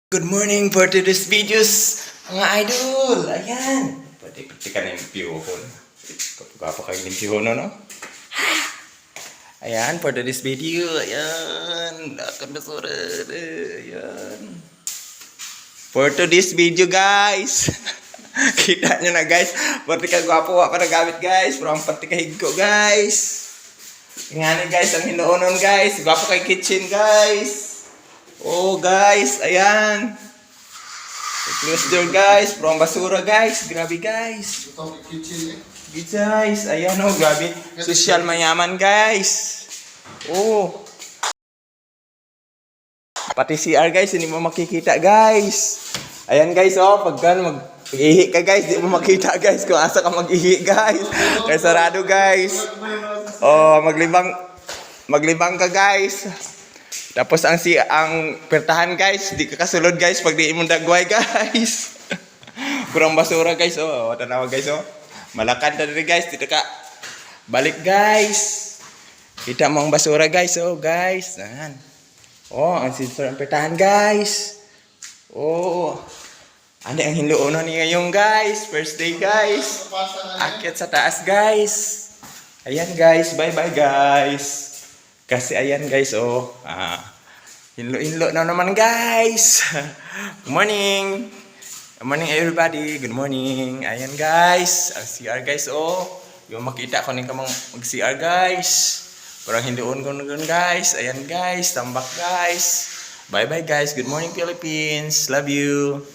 Good morning for today's videos, mga idol. Ayan. Pwede ka na yung pihon. Kapag kayo yung pihon, no? Ayan, for today's video. Ayan. Akan basura. Ayan. For today's video, guys. Kita nyo na, guys. Pwede ka gwapo, pa na gamit, guys. Pero ang pati ka higko, guys. Tingnan guys, ang hinoonon, guys. Gwapo kay kitchen, guys. Oh guys, ayan. Close door guys, from basura guys. Grabe guys. Guys, ayan oh, grabe. Social mayaman guys. Oh. Pati CR guys, hindi mo makikita guys. Ayan guys oh, pagka mag-ihi ka guys, hindi mo makita guys kung asa ka mag-ihi guys. Kaya sarado guys. Oh, maglibang ka guys. Tapos ang pertahan guys, di ka kasulod guys pag di imong dagway guys. Kurang basura guys, oh, tanaw guys oh. Malakad na rin guys, dito ka. Balik guys. Kita mo ang basura guys, oh guys. Ayan. Oh, ang sensor ang pertahan guys. Oh. Ano ang hinloonon niya yung guys? First day guys. Akyat sa taas guys. Ayan guys, bye-bye guys. Kasi ayan guys, oh. Hinlo-hinlo na naman guys. Good morning. Good morning everybody. Good morning. Ayan guys. Ang CR guys, oh. Yung makita ko rin ka mag-CR guys. Parang hindoon ko guys. Ayan guys. Tambak guys. Bye-bye guys. Good morning Philippines. Love you.